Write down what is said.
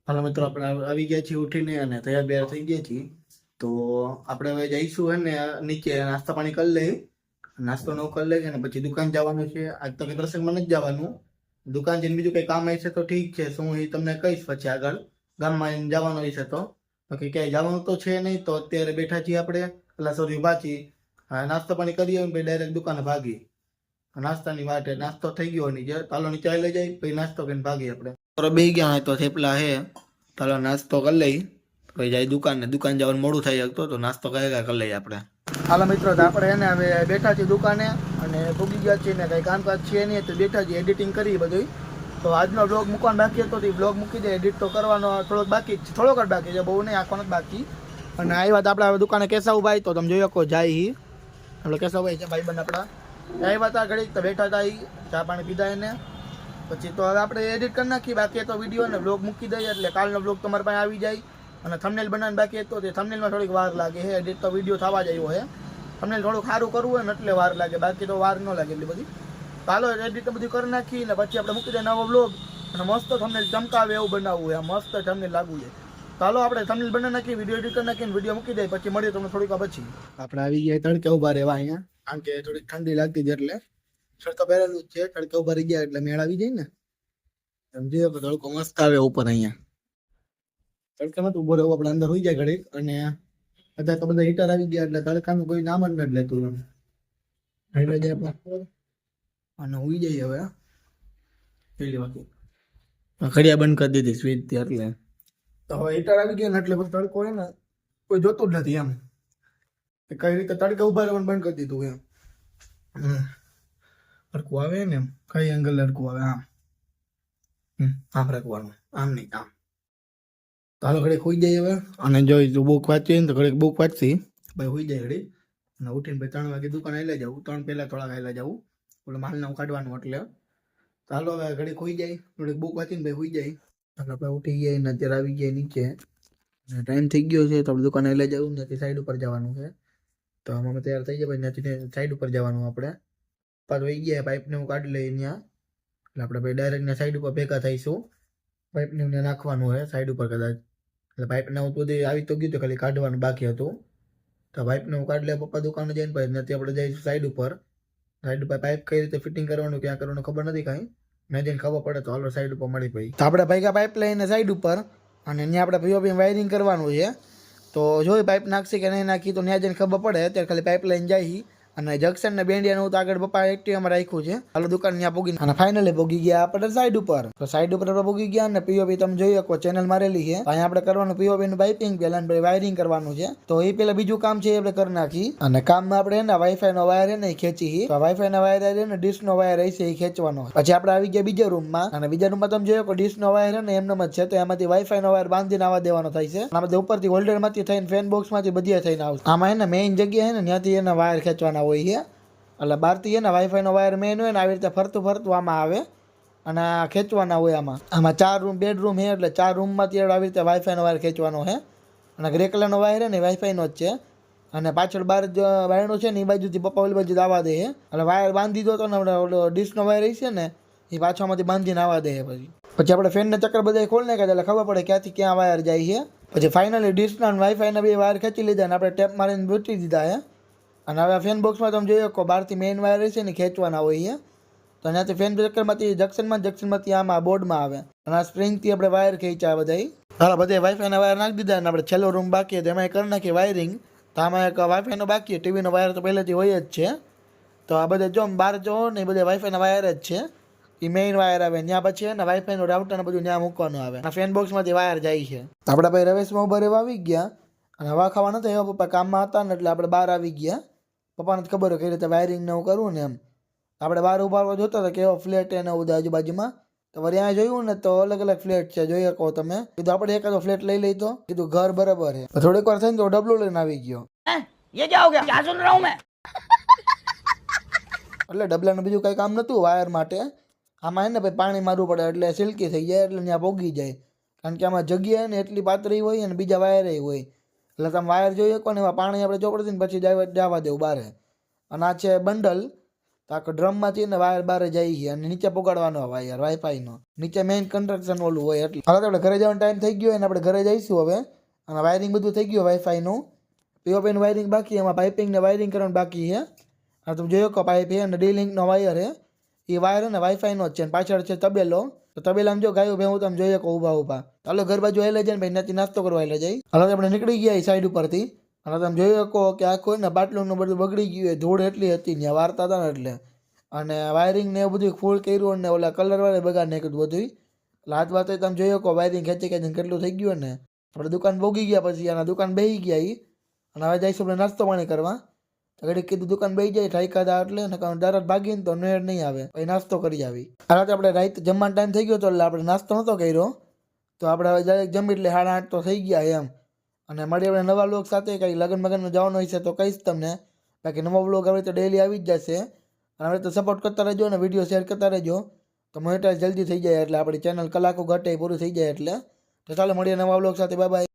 હાલો મિત્રો, આપણે આવી ગયા છીએ ઉઠીને અને તૈયાર બૈયાર થઈ ગયા છીએ. તો આપણે હવે જઈશું હે ને નીચે નાસ્તા પાણી કરી લઈ. નાસ્તો ન કરી લઈએ અને પછી દુકાન જવાનું છે. આજ તો કંઈ પ્રસંગમાં નથી જવાનું. દુકાન જઈને બીજું કંઈ કામ હશે તો ઠીક છે, શું એ તમને કહીશ પછી આગળ. ગામમાં જવાનું હશે તો બાકી ક્યાંય જવાનું તો છે નહીં. તો અત્યારે બેઠા છીએ આપણે, પેલા સોરી બાકી નાસ્તો પાણી કરીએ પછી ડાયરેક્ટ દુકાને ભાગી. નાસ્તાની વાટે નાસ્તો થઈ ગયો નીચે, ચાલો નીચે લઈ જાય પછી નાસ્તો કરીને ભાગીએ આપણે. બે ગયા હોય તો થેપલા હે, ચાલો નાસ્તો કરી લઈ પછી જાય દુકાને. દુકાન જવાનું મોડું થઈ શકતો તો નાસ્તો કરી લઈએ આપણે. હાલો મિત્રો, તો આપણે એને હવે બેઠા છીએ દુકાને અને ભૂગી ગયા છીએ ને કંઈ કામકાજ છે નહીં તો બેઠા છીએ એડિટિંગ કરી બધું. તો આજનો બ્લોગ મૂકવાનો બાકી હતો તો એ બ્લોગ મૂકી દે. એડિટ તો કરવાનો થોડોક બાકી છે, થોડોક જ બાકી છે, બહુ નહીં, આખો નથી બાકી. અને આવી વાત આપણે દુકાને કેસાવભાઈ તો તમે જોઈ શકો જાય હી આપણે કેસાવભાઈ છે ભાઈ બંધ આપણા. આવ્યા હતા ઘડીક તો બેઠા હતા, ચા પાણી પીધા એને પછી તો હવે આપણે એડિટ કરી નાખીએ. બાકી તો વિડીયો ને બ્લોગ મૂકી દઈએ એટલે કાલનો બ્લોગ તમારી પાસે આવી જાય. અને થંબનેલ બનાવવાનું બાકી હતો તે થંબનેલમાં થોડીક વાર લાગે છે. એડિટ તો વિડીયો થવા જ આવ્યો છે. થંબનેલ થોડું સારું કરવું હોય ને એટલે વાર લાગે, બાકી તો વાર ન લાગે એટલી બધી. ચાલો એડિટ બધું કરી નાખી ને પછી આપણે મૂકી દઈએ નવો બ્લોગ. અને મસ્ત થંબનેલ ચમકાવે એવું બનાવવું છે, મસ્ત થંબનેલ લાગવું છે. ચાલો આપણે થંબનેલ બનાવી નાખીએ, વિડીયો એડિટ કરી નાખીને વિડીયો મૂકી દઈએ. પછી મળીએ તમને થોડીક પછી. આપણે આવી ગયા તડકે ઉભા રહેવા અહીંયા, કારણ કે થોડીક ઠંડી લાગતી હતી એટલે શર્ટ તો પહેરેલું જ છે. તડકે ઉભા રહી ગયા એટલે મેળ આવી જાય ને. સમજી તો તડકો મસ્ત આવે ઉપર અહીંયા. તડકામાં તો ઉભો રહેવું આપણે અંદર હોઈ જાય ઘડીક. અને અત્યારે તો બધા હીટર આવી ગયા એટલે તડકાનું કોઈ નામ જ નથી લેતું. એટલે જાય આપણે અને હોઈ જાય હવે. પેલી વાત ઘડિયા બંધ કરી દીધી સ્વીચ થી એટલે તો હવે હીટર આવી ગયા ને એટલે પછી તડકો હોય ને કોઈ જોતું જ નથી એમ. કઈ રીતે તડકે ઉભા રહેવાનું બંધ કરી દીધું એમ. હરકું આવે ને એમ, કઈ એંગલ હરકું આવે, આમ રાખવાનું, આમ નહીં આમ. ચાલો ઘડીક હોઈ જાય હવે. અને જો બુક વાંચીએ ને તો ઘડીક બુક વાંચી ભાઈ હોઈ જાય ઘડી. અને ઉઠીને ભાઈ 3 વાગે દુકાન આવેલા જવું, 3 પહેલા થોડાક આવેલા જવું એટલે માલને કાઢવાનું એટલે. ચાલો હવે ઘડીક હોઈ જાય, થોડીક બુક વાંચીને ભાઈ હોઈ જાય. આપણે ઉઠી ગયા ને અત્યારે આવી ગયા નીચે. ટાઈમ થઈ ગયો છે તો આપણે દુકાને લઈ જવું, ત્યાંથી સાઈડ ઉપર જવાનું છે. તો આમાં તૈયાર થઈ જાય ભાઈ, ત્યાંથી સાઈડ ઉપર જવાનું આપણે. પાછું વહી ગયા પાઇપને હું કાઢી લઈએ ત્યાં એટલે આપણે ભાઈ ડાયરેક્ટ સાઈડ ઉપર ભેગા થઈશું. પાઇપને નાખવાનું હોય સાઈડ ઉપર કદાચ એટલે પાઇપને હું તો આવી તો ગયું તો ખાલી કાઢવાનું બાકી હતું. તો પાઇપને હું કાઢી લે પપ્પા દુકાને જઈને ભાઈ નથી આપણે જઈશું સાઈડ ઉપર. સાઈડ ઉપર પાઇપ કઈ રીતે ફિટિંગ કરવાનું ક્યાં કરવાનું ખબર નથી કાંઈ, મેં જઈને ખબર પડે તો હાલો સાઈડ ઉપર મળી ભાઈ. તો આપણે ભાઈ પાઇપ લઈને સાઈડ ઉપર અને ત્યાં આપણે પીઓપી વાયરિંગ કરવાનું છે. તો જોઈ પાઇપ નાખશે કે નહીં નાખી તો ત્યાં જઈને ખબર પડે. અત્યારે ખાલી પાઇપ લઈને જાય અને જંક્શન ને બેન્ડિયાનું તો આગળ પપ્પા એક્ટિવામાં રાખ્યું છે. હાલો દુકાન ત્યાં પૂગી અને ફાઇનલી પૂગી ગયા આપણે સાઈડ ઉપર. તો સાઈડ ઉપર આપણે પૂગી ગયા અને પીઓપી તમે જોઈ શકો ચેનલ મારેલી છે. અહીંયા આપણે કરવાનું પીઓપી નું પાઇપિંગ પેલા વાયરિંગ કરવાનું છે. તો એ પેલા બીજું કામ છે એ આપણે કરી નાખી. અને કામમાં આપણે ને વાઈફાઈ નો વાયર ને ખેંચી. તો વાઈફાઈ ના વાયર ને ડીશ નો વાયર છે એ ખેંચવાનો. પછી આપણે આવી ગયા બીજા રૂમમાં અને બીજા રૂમમાં તમે જોયો કે ડીશ નો વાયર ને એમનો જ છે. તો એમાંથી વાઈફાઈ નો વાયર બાંધીને આવવા દેવાનો થાય છે. આમાંથી ઉપરથી હોલ્ડર માંથી થઈને ફેન બોક્સ માંથી બધી થઈને આવશે. આમાં એને મેઇન જગ્યા છે ને ત્યાંથી એના વાયર ખેંચવાના હોય છે. એટલે બહારથી ને વાઈફાઈ નો વાયર મેન હોય ને આવી રીતે ફરતું ફરતું આમાં આવે અને ખેંચવાના હોય. આમાં 4 રૂમ બેડરૂમ છે એટલે 4 રૂમમાંથી આવી રીતે વાઈફાઈ નો વાયર ખેંચવાનો છે. અને ગ્રે કલર નો વાયર છે ને વાઈફાઈ નો જ છે. અને પાછળ બાર વાયરનો છે ને એ બાજુથી પપ્પા ઓલી બાજુ આવવા દે છે. એટલે વાયર બાંધી દો તો ને ઓલો ડીશ નો વાયર છે ને એ પાછળમાંથી બાંધીને આવવા દે છે. પછી આપણે ફેનને ચક્કર બધા ખોલી નાખ્યા એટલે ખબર પડે ક્યાંથી ક્યાં વાયર જાય છે. પછી ફાઇનલી ડીશના અને વાઈફાઈના બે વાયર ખેંચી લીધા અને આપણે ટેપ મારીને બૂટી દીધા છે. અને હવે ફેન બોક્સમાં તમે જોઈએ કે બહારથી મેઇન વાયર છે ને ખેંચવાના હોય છે. તો ત્યાંથી ફેન ચક્કરમાંથી જંક્શનમાંથી આમાં બોર્ડમાં આવે અને આ સ્પ્રિંગથી આપણે વાયર ખેંચ્યા બધા. હાલો બધે વાઈફાઈના વાયર નાખી દીધા અને આપણે છેલ્લો રૂમ બાકી હતો એમાં કરી નાખીએ વાયરિંગ. તો આમાં એક વાઈફાઈનો બાકી, ટીવીનો વાયર તો પહેલેથી હોય જ છે. તો આ બધા જો બહાર જો ને એ બધા વાઈફાઈના વાયર જ છે. એ મેઇન વાયર આવે ત્યાં પછી ને વાઈફાઈનું રાઉટર ને બધું ત્યાં મૂકવાનું આવે. આ ફેન બોક્સમાંથી વાયર જાય છે. આપણા ભાઈ રવેશમાં ઉભા રહેવા આવી ગયા અને હવા ખાવા નતા એવા પપ્પા કામમાં હતા ને એટલે આપણે બહાર આવી ગયા. પપ્પાને જ ખબર હોય કઈ રીતે વાયરિંગ ને એવું કરવું ને એમ. આપણે બહાર ઉભા જોતા હતા કેવો ફ્લેટ એને બધા આજુબાજુમાં. તો વળી અહીંયા જોયું ને તો અલગ અલગ ફ્લેટ છે, જોઈ શકો તમે. કીધું આપણે એકાદો ફ્લેટ લઈ લઈ તો કીધું ઘર બરાબર છે. થોડીક વાર થઈને તો ડબલું લઈને આવી ગયો. એટલે ડબલાનું બીજું કઈ કામ નતું વાયર માટે. આમાં એને ભાઈ પાણી મારવું પડે એટલે સિલ્કી થઈ જાય એટલે ત્યાં પોગી જાય. કારણ કે આમાં જગ્યા ને એટલી પાતળી હોય અને બીજા વાયર હોય એટલે તમે વાયર જોઈ શકો ને એમાં પાણી આપણે ચોપડી ને પછી જવા દેવું બારે. અને આ છે બંડલ. તો આખો ડ્રમમાંથી ને વાયર બારે જાય છે અને નીચે પોગાડવાનો વાયર વાઈફાઈનો નીચે મેઇન કન્સ્ટ્રક્શન ઓલું હોય એટલે હવે આપણે ઘરે જવાનો ટાઈમ થઈ ગયો અને આપણે ઘરે જઈશું હવે અને વાયરિંગ બધું થઈ ગયું વાઈફાઈનું પીઓપીનું વાયરિંગ બાકી એમાં પાઇપિંગ ને વાયરિંગ કરવાનું બાકી છે અને તમે જોયો કે પાઇપ છે અને ડી-લિંકનો વાયર છે એ વાયર ને વાઈફાઈનો જ છે પાછળ છે તબેલો તો તબેલામાં જો ગાયો ભેવું તમે જોઈએ કે ઊભા ચાલો ઘર બાજુ આવેલા જાય ને ભાઈ નથી નાસ્તો કરવા આવેલા જાય હવે આપણે નીકળી ગયા એ સાઈડ ઉપરથી અને તમે જોઈ શકો કે આખું ને બાટલું બધું બગડી ગયું ધૂળ એટલી હતી ત્યાં વારતા હતા ને એટલે અને વાયરિંગ ને એવું બધું ફૂલ કર્યું ને ઓલા કલર વાળે બગાડ નાખ્યું બધું એટલે હાથ વાત તમે જોઈ શકો વાયરિંગ ખેંચી કેટલું થઈ ગયું ને આપણે દુકાન ભોગી ગયા પછી અને દુકાન બેસી ગયા અને હવે જઈશું આપણે નાસ્તો પાણી કરવા ઘડીક કીધું દુકાન બેસી જાય ઠાઈ ખાધા એટલે ને કારણ ડાયરેક્ટ ભાગીને તો નેર નહીં આવે પછી નાસ્તો કરી આવી આ રાતે આપણે રાત જમવાનો ટાઈમ થઈ ગયો તો એટલે આપણે નાસ્તો નહોતો કર્યો તો આપણે હવે ડાયરેક્ટ જમી એટલે 8:30 તો થઈ ગયા એમ અને મળી આપણે નવા વ્લોગ સાથે કંઈ લગ્ન મગનમાં જવાનું હોય છે તો કહીશ તમને બાકી નવો વ્લોગ હવે તો ડેલી આવી જ જશે અને હવે તો સપોર્ટ કરતા રહેજો અને વિડીયો શેર કરતા રહેજો તો મોનેટાઈઝ જલ્દી થઈ જાય એટલે આપણી ચેનલ કલાકો ઘટે પૂરું થઈ જાય એટલે તો ચાલો મળીએ નવા વ્લોગ સાથે બાય બાય